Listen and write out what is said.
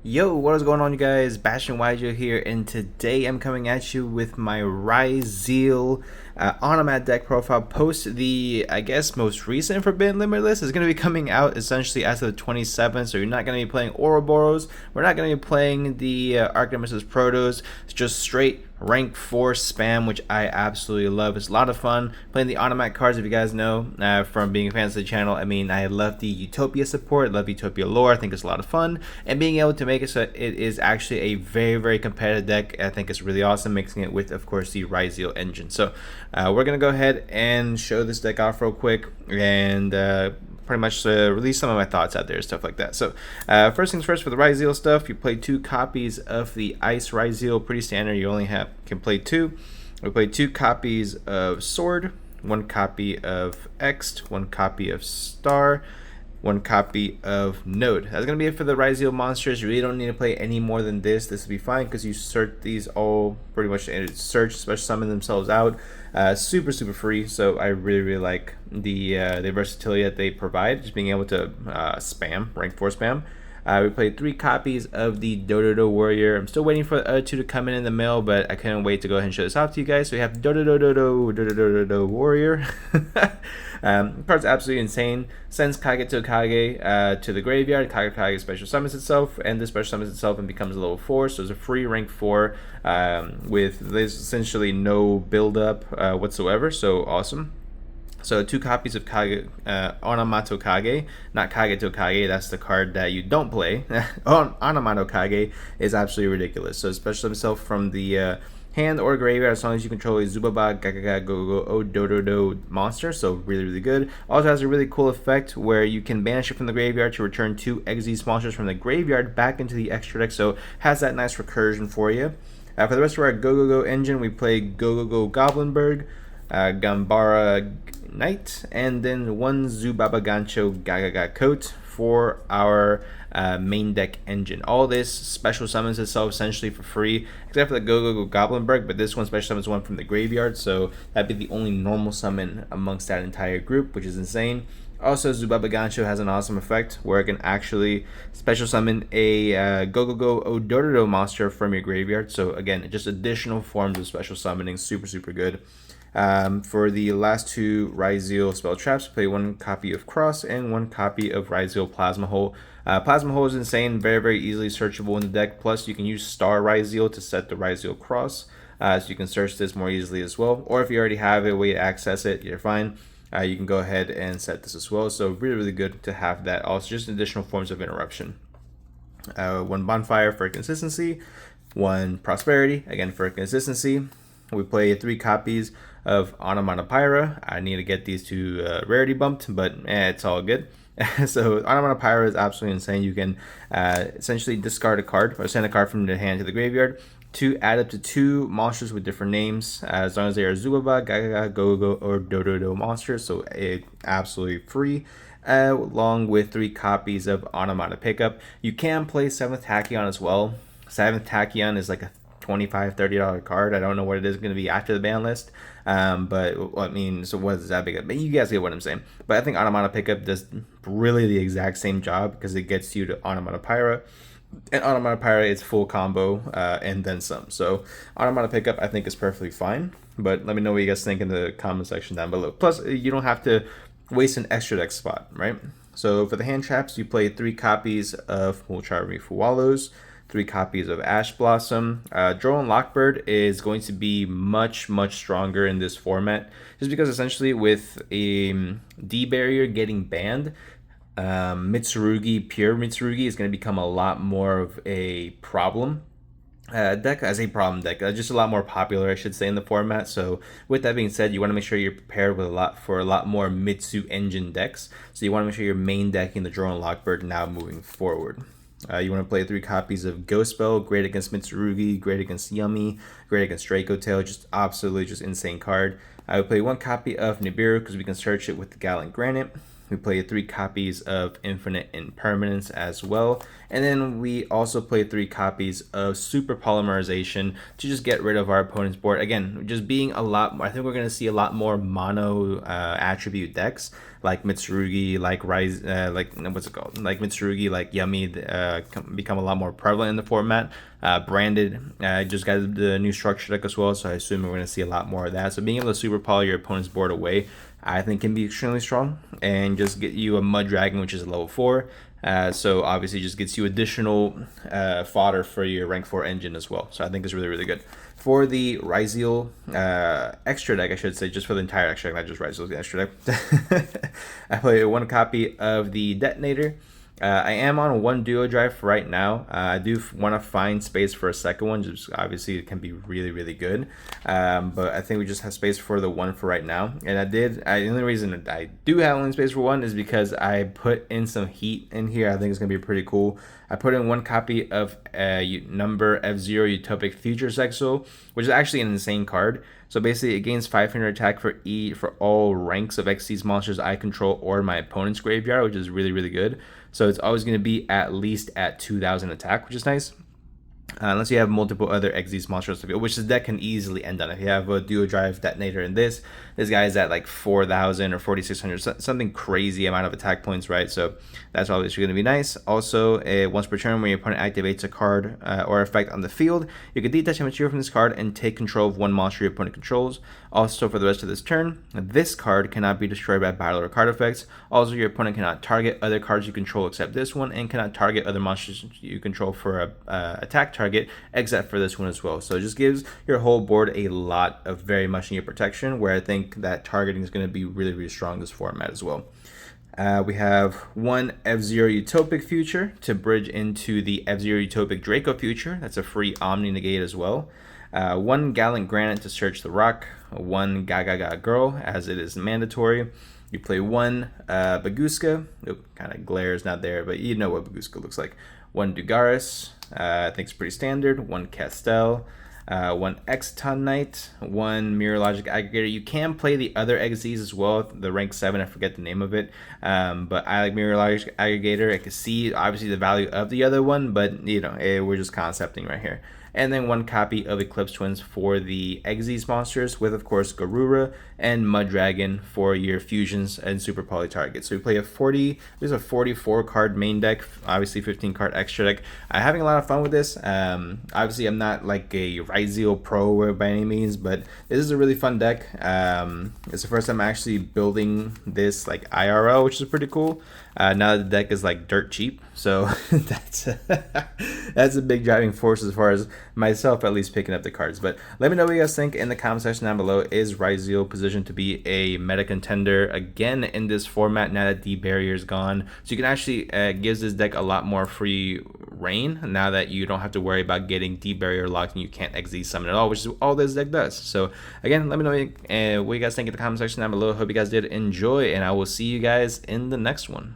Yo, what is going on, you guys? Bastion yugioh here, and today I'm coming at you with my Ryzeal Onomat deck profile. Post the, I guess, most recent Forbidden Limit list is going to be coming out essentially as of the 27th. So you're not going to be playing Ouroboros. We're not going to be playing the Arc Nemesis Protos. It's just straight rank 4 spam, which I absolutely love. It's a lot of fun playing the Onomat cards. If you guys know from being fans of the channel, I mean, I love the Utopia support, love Utopia lore. I think it's a lot of fun, and being able to make it so it is actually a very competitive deck, I think it's really awesome, mixing it with, of course, the Ryzeal engine. So we're gonna go ahead and show this deck off real quick, and pretty much release some of my thoughts out there, stuff like that. So first things first, for the Ryzeal stuff, you play 2 copies of the Ice Ryzeal, pretty standard. You only can play 2. We play 2 copies of Sword, 1 copy of Ext, 1 copy of Star, 1 copy of Node. That's going to be it for the Ryzeal monsters. You really don't need to play any more than this. This will be fine because you search these all pretty much, search, special summon themselves out. Super free, so I really like the versatility that they provide, just being able to spam, rank 4 spam. We played 3 copies of the Dododo Warrior. I'm still waiting for the other 2 to come in the mail, but I couldn't wait to go ahead and show this off to you guys. So we have Dododo Warrior. Card's absolutely insane. Sends Kage to Kage to the graveyard. Kage special summons itself, and this special summons itself and becomes a level 4. So it's a free rank 4 with essentially no build up whatsoever. So awesome. So 2 copies of Kage, Onomat-Kage, not Kage to Kage. That's the card that you don't play. Onomat-Kage is absolutely ridiculous. So special himself from the hand or graveyard as long as you control a Zubaba, Gagaga, Go, Dododo monster. So really good. Also has a really cool effect where you can banish it from the graveyard to return 2 Xyz monsters from the graveyard back into the extra deck. So has that nice recursion for you. For the rest of our Go engine, we play Go Goblinberg, Gambara Knight, and then 1 Zubaba Gancho Gagaga Coat for our main deck engine. All this special summons itself essentially for free, except for the Go Goblinberg, but this one special summons one from the graveyard, so that'd be the only normal summon amongst that entire group, which is insane. Also, Zubaba Gancho has an awesome effect where it can actually special summon a Go Dododo monster from your graveyard. So again, just additional forms of special summoning, super good. For the last 2 Ryzeal spell traps, play 1 copy of Cross and 1 copy of Ryzeal Plasma Hole. Plasma Hole is insane, very easily searchable in the deck. Plus, you can use Star Ryzeal to set the Ryzeal Cross, so you can search this more easily as well. Or if you already have a way to access it, you're fine. You can go ahead and set this as well. So really good to have that. Also, just additional forms of interruption. 1 Bonfire for consistency, 1 Prosperity, again for consistency. We play 3 copies of Onomat-Ryzeal. I need to get these 2 rarity bumped, but it's all good. So Onomat-Ryzeal is absolutely insane. You can essentially discard a card or send a card from the hand to the graveyard to add up to 2 monsters with different names, as long as they are Zubaba, Gagaga, Go, or Dododo monsters. So it's absolutely free. Along with 3 copies of Onomata Pickup. You can play 7th Tachyon as well. 7th Tachyon is like a $25-$30 card. I don't know what it is going to be after the ban list, but I mean, so what is that big? But you guys get what I'm saying. But I think Onomata Pickup does really the exact same job because it gets you to Onomata-Ryzeal, and Onomata-Ryzeal is full combo and then some. So Onomata Pickup I think is perfectly fine, but let me know what you guys think in the comment section down below. Plus, you don't have to waste an extra deck spot, right? So for the hand traps, you play 3 copies of Mulcharmi Fuwalos, 3 copies of Ash Blossom. Drone Lockbird is going to be much stronger in this format, just because essentially with a D barrier getting banned, Mitsurugi, pure Mitsurugi, is going to become a lot more of a problem deck, as a problem deck, just a lot more popular, I should say, in the format. So with that being said, you want to make sure you're prepared with a lot more Mitsu engine decks. So you want to make sure you're main decking the Drone Lockbird now moving forward. You want to play 3 copies of Ghost Spell, great against Mitsurugi, great against Yummy, great against Draco Tail, just absolutely just insane card. I would play 1 copy of Nibiru because we can search it with the Gallant Granite. We play 3 copies of Infinite Impermanence as well. And then we also play 3 copies of Super Polymerization to just get rid of our opponent's board. Again, just being a lot more, I think we're going to see a lot more mono attribute decks like Mitsurugi, like Rise, like what's it called? Like Mitsurugi, like Yummy, become a lot more prevalent in the format. Branded just got the new structure deck as well, so I assume we're going to see a lot more of that. So being able to super poly your opponent's board away, I think can be extremely strong, and just get you a Mud Dragon, which is a level 4. So obviously just gets you additional fodder for your rank 4 engine as well. So I think it's really, really good. For the Ryzeal extra deck, I should say, just for the entire extra deck, not just Ryzeal's extra deck. I play 1 copy of the Detonator. I am on 1 duo drive right now. I do want to find space for a second one, just obviously it can be really, really good. But I think we just have space for the 1 for right now. And the only reason I do have only space for 1 is because I put in some heat in here. I think it's going to be pretty cool. I put in 1 copy of number F0 Utopic Futures Exile, which is actually an insane card. So basically, it gains 500 attack for all ranks of Xyz monsters I control or my opponent's graveyard, which is really, really good. So it's always going to be at least at 2,000 attack, which is nice. Unless you have multiple other Xyz monsters to field, which this deck can easily end on. If you have a duo drive Detonator in this guy is at like 4,000 or 4,600, something crazy amount of attack points, right? So that's obviously going to be nice. Also, once per turn, when your opponent activates a card or effect on the field, you can detach a material from this card and take control of 1 monster your opponent controls. Also, for the rest of this turn, this card cannot be destroyed by battle or card effects. Also, your opponent cannot target other cards you control except this one, and cannot target other monsters you control for a attack target except for this one as well. So it just gives your whole board a lot of very much needed protection, where I think that targeting is going to be really, really strong in this format as well. We have 1 F0 Utopic Future to bridge into the F0 Utopic Draco Future. That's a free Omni Negate as well. 1 Gallant Granite to search the rock. 1 Gaga Girl, as it is mandatory. You play 1 Baguska. Oop, kind of glares not there, but you know what Baguska looks like. 1 Dugaris. I think it's pretty standard. 1 Castel. 1 Exton Knight, 1 Mirror Logic Aggregator. You can play the other Xyz as well, the rank 7, I forget the name of it. But I like Mirror Logic Aggregator. I can see obviously the value of the other one, but you know, we're just concepting right here. And then 1 copy of Eclipse Twins for the Xyz monsters, with of course Garura and Mud Dragon for your fusions and super poly targets. So we play there's a 44 card main deck, obviously 15 card extra deck. I'm having a lot of fun with this. Obviously I'm not like a Ryzeal pro by any means, but this is a really fun deck. It's the first time I'm actually building this like IRL, which is pretty cool. Now the deck is like dirt cheap, so that's a big driving force as far as myself at least picking up the cards. But let me know what you guys think in the comment section down below. Is Ryzeal positioned to be a meta contender again in this format now that the barrier is gone? So you can actually gives this deck a lot more free reign now that you don't have to worry about getting deep barrier locked and you can't Xyz summon at all, which is all this deck does. So again, let me know what you guys think in the comment section down below. Hope you guys did enjoy, and I will see you guys in the next one.